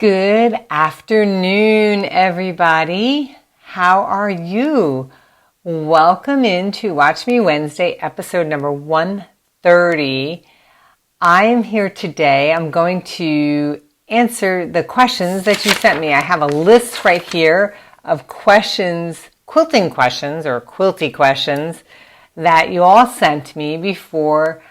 Good afternoon, everybody. How are you? Welcome into Watch Me Wednesday, episode number 130. I am here today. I'm going to answer the questions that you sent me. I have a list right here of questions, quilting questions or quilty questions that you all sent me before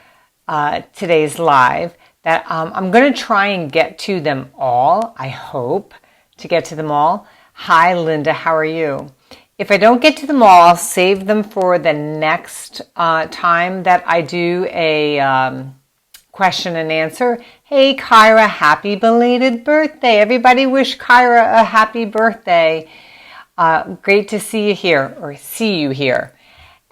today's live. That I'm going to try and get to them all. I hope to get to them all. Hi, Linda. How are you? If I don't get to them all, I'll save them for the next time that I do a question and answer. Hey, Kyra, happy belated birthday. Everybody wish Kyra a happy birthday. Great to see you here, or see you here.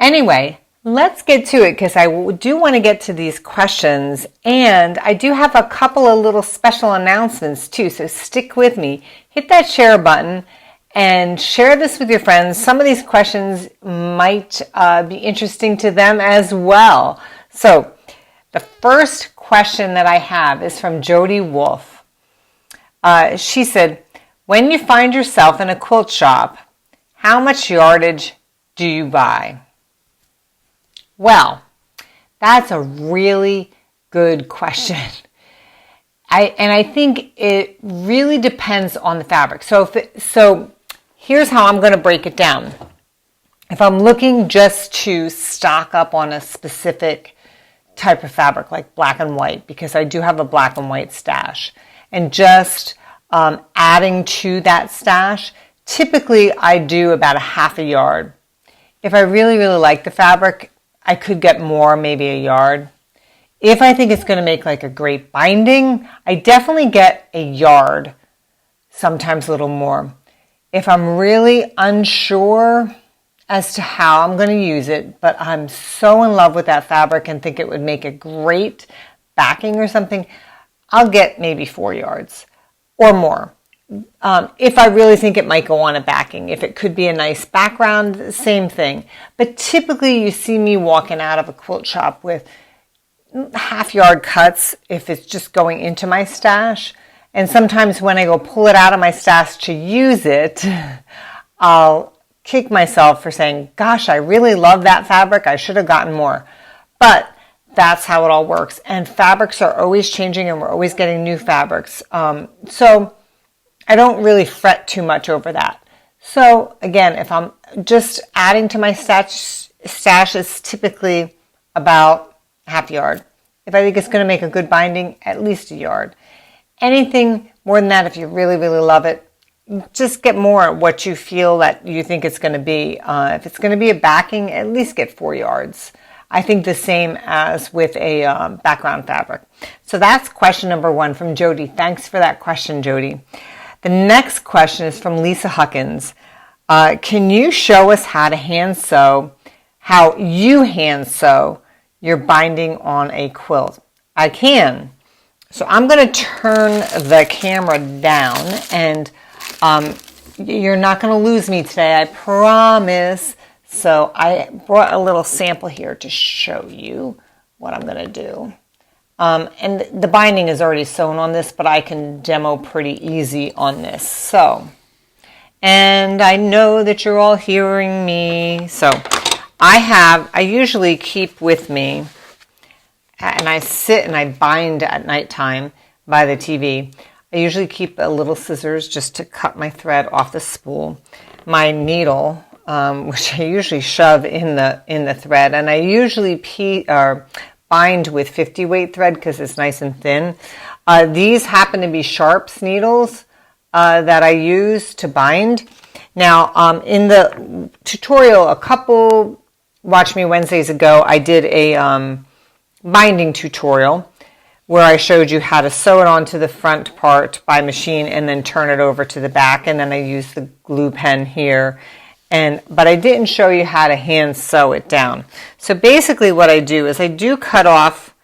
Anyway, let's get to it because I do want to get to these questions, and I do have a couple of little special announcements too, so stick with me. Hit that share button and share this with your friends. Some of these questions might be interesting to them as well. So the first question that I have is from Jody Wolf. She said, when you find yourself in a quilt shop, how much yardage do you buy? Well, that's a really good question. I think it really depends on the fabric. So here's how I'm going to break it down. If I'm looking just to stock up on a specific type of fabric like black and white, because I do have a black and white stash, and just adding to that stash, typically I do about a half a yard. If I really like the fabric, I could get more, maybe a yard. If I think it's going to make like a great binding, I definitely get a yard, sometimes a little more. If I'm really unsure as to how I'm going to use it, but I'm so in love with that fabric and think it would make a great backing or something, I'll get maybe 4 yards or more. If I really think it might go on a backing, if it could be a nice background, same thing. But typically you see me walking out of a quilt shop with half yard cuts if it's just going into my stash. And sometimes when I go pull it out of my stash to use it, I'll kick myself for saying, gosh, I really love that fabric. I should have gotten more. But that's how it all works. And fabrics are always changing and we're always getting new fabrics. So I don't really fret too much over that. So again, if I'm just adding to my stash is typically about half yard. If I think it's going to make a good binding, at least a yard. Anything more than that, if you really love it, just get more what you feel that you think it's going to be. If it's going to be a backing, at least get 4 yards. I think the same as with a background fabric. So that's question number 1 from Jody. Thanks for that question, Jody. The next question is from Lisa Huckins. Can you show us how you hand sew your binding on a quilt? I can. So I'm going to turn the camera down, and you're not going to lose me today, I promise. So I brought a little sample here to show you what I'm going to do. And the binding is already sewn on this, but I can demo pretty easy on this. So, and I know that you're all hearing me. So I usually keep with me, and I sit and I bind at nighttime by the TV. I usually keep a little scissors just to cut my thread off the spool. My needle, which I usually shove in the thread, and I usually bind with 50 weight thread because it's nice and thin. These happen to be Sharps needles that I use to bind. Now, in the tutorial a couple Watch Me Wednesdays ago, I did a binding tutorial where I showed you how to sew it onto the front part by machine and then turn it over to the back, and then I used the glue pen here. But I didn't show you how to hand sew it down. So basically what I do is I do cut off,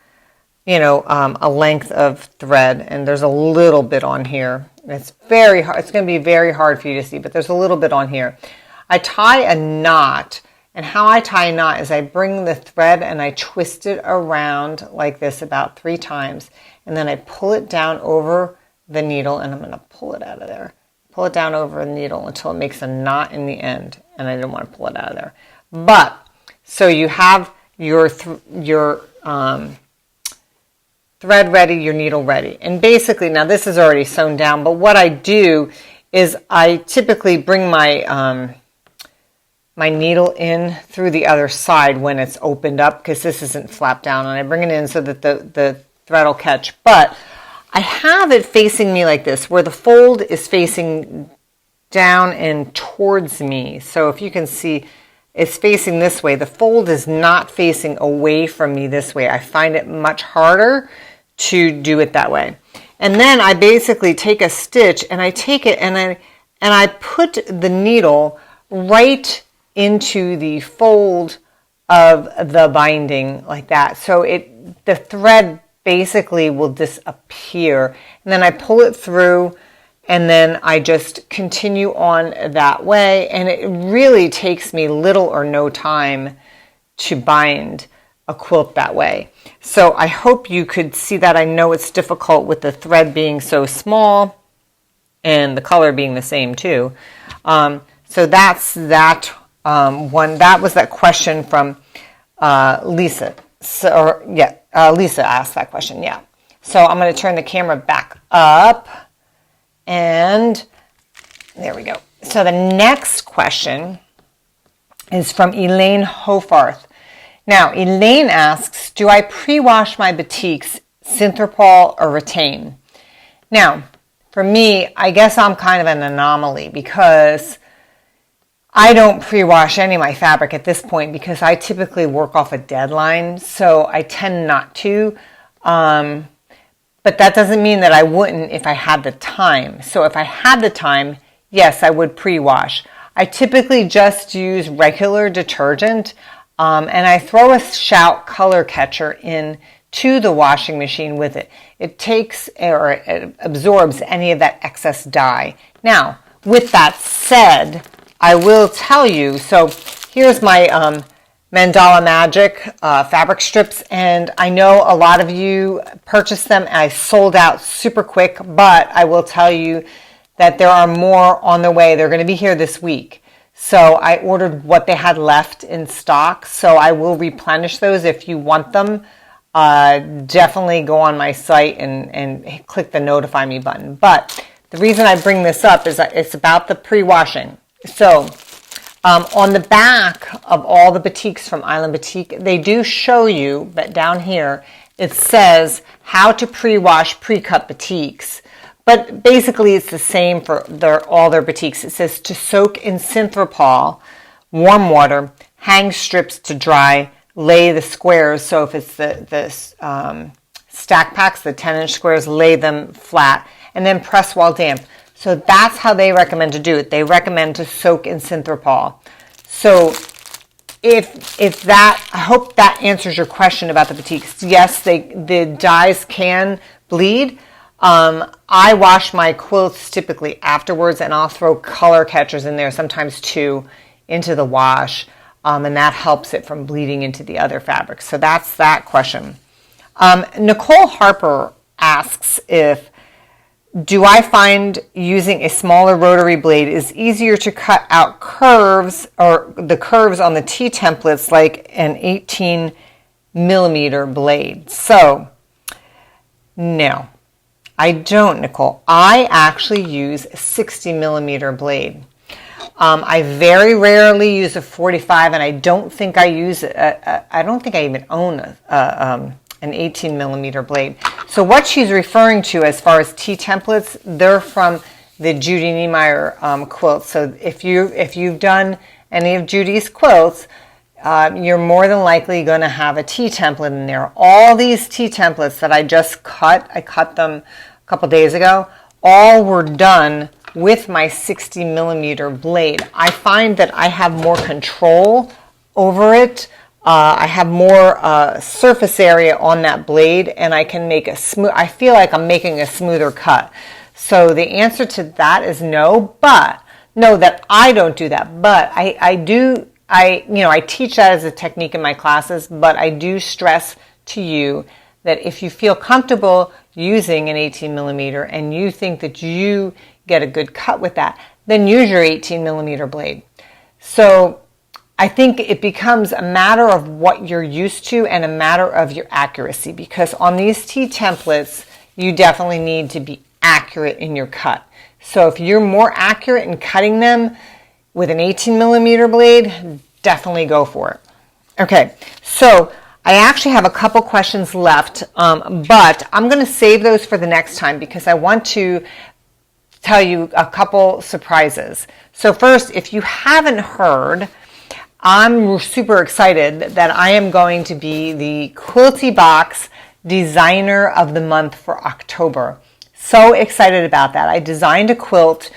a length of thread, and there's a little bit on here. It's very hard. It's going to be very hard for you to see, but there's a little bit on here. I tie a knot, and how I tie a knot is I bring the thread and I twist it around like this about 3 times, and then I pull it down over the needle, and I'm going to pull it out of there. Pull it down over the needle until it makes a knot in the end, and I didn't want to pull it out of there. But, so you have your thread ready, your needle ready. And basically, now this is already sewn down, but what I do is I typically bring my my needle in through the other side when it's opened up, because this isn't flapped down, and I bring it in so that the thread will catch. But I have it facing me like this, where the fold is facing down and towards me. So if you can see, it's facing this way. The fold is not facing away from me this way. I find it much harder to do it that way. And then I basically take a stitch, and I take it and I put the needle right into the fold of the binding like that. So the thread basically will disappear. And then I pull it through, and then I just continue on that way. And it really takes me little or no time to bind a quilt that way. So I hope you could see that. I know it's difficult with the thread being so small and the color being the same too. So that's that one. That was that question from Lisa. Lisa asked that question, yeah. So I'm going to turn the camera back up, and there we go. So the next question is from Elaine Hofarth. Now, Elaine asks, do I pre-wash my batiks, Synthropol or Retain? Now, for me, I guess I'm kind of an anomaly, because I don't pre-wash any of my fabric at this point, because I typically work off a deadline, so I tend not to. But that doesn't mean that I wouldn't if I had the time. So if I had the time, yes, I would pre-wash. I typically just use regular detergent, and I throw a Shout color catcher in to the washing machine with it. It takes or it absorbs any of that excess dye. Now, with that said, I will tell you, so here's my Mandala Magic fabric strips, and I know a lot of you purchased them. I sold out super quick, but I will tell you that there are more on the way. They're going to be here this week. So I ordered what they had left in stock, so I will replenish those if you want them. Definitely go on my site and click the notify me button. But the reason I bring this up is that it's about the pre-washing. So on the back of all the batiks from Island Batik, they do show you, but down here it says how to pre-wash pre-cut batiks. But basically it's the same for all their batiks. It says to soak in Synthropol, warm water, hang strips to dry, lay the squares. So if it's the stack packs, the 10-inch squares, lay them flat, and then press while damp. So that's how they recommend to do it. They recommend to soak in Synthropol. So if that, I hope that answers your question about the batiks. Yes, the dyes can bleed. I wash my quilts typically afterwards, and I'll throw color catchers in there, sometimes 2, into the wash, and that helps it from bleeding into the other fabrics. So that's that question. Nicole Harper asks do I find using a smaller rotary blade is easier to cut out curves or the curves on the T templates like an 18 millimeter blade? So, no. I don't, Nicole. I actually use a 60 millimeter blade. I very rarely use a 45, and I don't think I use I don't think I even own an 18 millimeter blade. So what she's referring to as far as T templates, they're from the Judy Niemeyer quilts. So if you've done any of Judy's quilts, you're more than likely going to have a T template in there. All these T templates that I just cut, I cut them a couple days ago, all were done with my 60 millimeter blade. I find that I have more control over it. I have more surface area on that blade, and I can make I feel like I'm making a smoother cut. So the answer to that is no, but no, that I don't do that. But I teach that as a technique in my classes, but I do stress to you that if you feel comfortable using an 18 millimeter and you think that you get a good cut with that, then use your 18 millimeter blade. So I think it becomes a matter of what you're used to and a matter of your accuracy, because on these tea templates, you definitely need to be accurate in your cut. So if you're more accurate in cutting them with an 18 millimeter blade, definitely go for it. Okay, so I actually have a couple questions left, but I'm going to save those for the next time because I want to tell you a couple surprises. So first, if you haven't heard, I'm super excited that I am going to be the Quilty Box Designer of the Month for October. So excited about that. I designed a quilt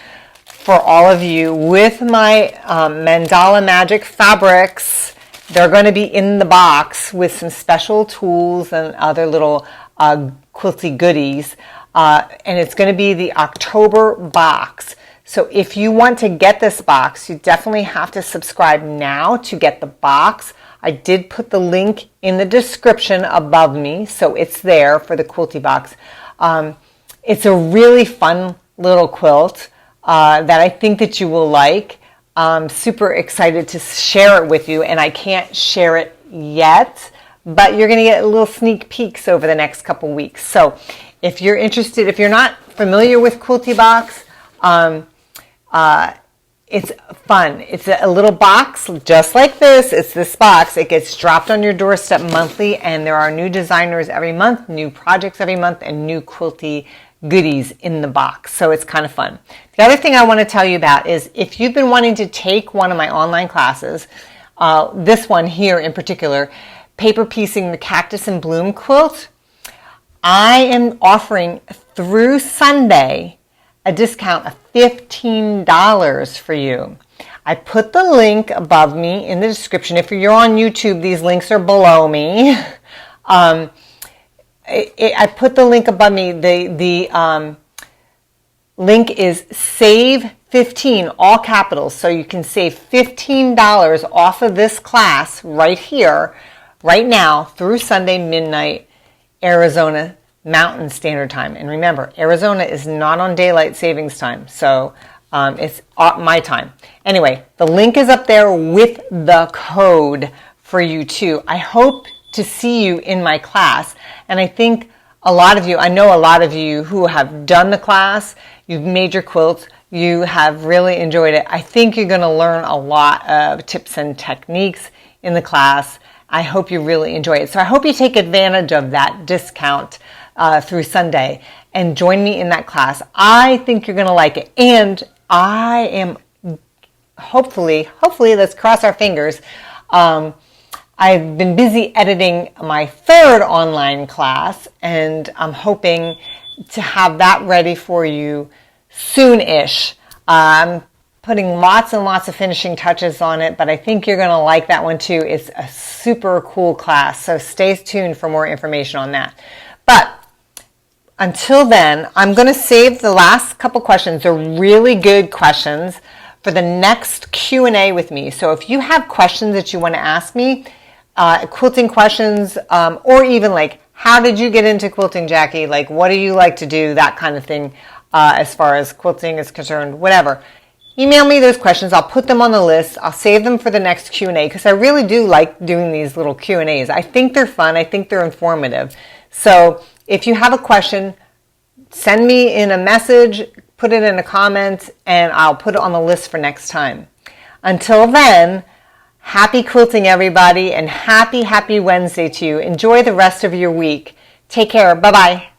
for all of you with my Mandala Magic fabrics. They're going to be in the box with some special tools and other little quilty goodies. And it's going to be the October box. So if you want to get this box, you definitely have to subscribe now to get the box. I did put the link in the description above me, so it's there for the Quilty Box. It's a really fun little quilt that I think that you will like. I'm super excited to share it with you, and I can't share it yet, but you're going to get little sneak peeks over the next couple weeks. So if you're interested, if you're not familiar with Quilty Box, it's fun. It's a little box just like this. It's this box. It gets dropped on your doorstep monthly, and there are new designers every month, new projects every month, and new quilty goodies in the box. So it's kind of fun. The other thing I want to tell you about is if you've been wanting to take one of my online classes, this one here in particular, Paper Piecing the Cactus and Bloom Quilt, I am offering through Sunday a discount of $15 for you. I put the link above me in the description. If you're on YouTube, these links are below me. I put the link above me. The link is Save 15, all capitals. So you can save $15 off of this class right here, right now, through Sunday midnight, Arizona Mountain Standard Time. And remember, Arizona is not on daylight savings time, so it's my time. Anyway, the link is up there with the code for you too. I hope to see you in my class, and I think a lot of you, I know a lot of you who have done the class, you've made your quilts, you have really enjoyed it. I think you're going to learn a lot of tips and techniques in the class. I hope you really enjoy it. So I hope you take advantage of that discount through Sunday and join me in that class. I think you're going to like it. And I am hopefully, let's cross our fingers. I've been busy editing my third online class, and I'm hoping to have that ready for you soon-ish. I'm putting lots and lots of finishing touches on it, but I think you're going to like that one too. It's a super cool class, so stay tuned for more information on that. But until then, I'm going to save the last couple questions. They're really good questions for the next Q&A with me. So if you have questions that you want to ask me, quilting questions, or even like, how did you get into quilting, Jackie? Like, what do you like to do? That kind of thing, as far as quilting is concerned, whatever. Email me those questions. I'll put them on the list. I'll save them for the next Q&A because I really do like doing these little Q&As. I think they're fun. I think they're informative. So if you have a question, send me in a message, put it in a comment, and I'll put it on the list for next time. Until then, happy quilting, everybody, and happy Wednesday to you. Enjoy the rest of your week. Take care. Bye-bye.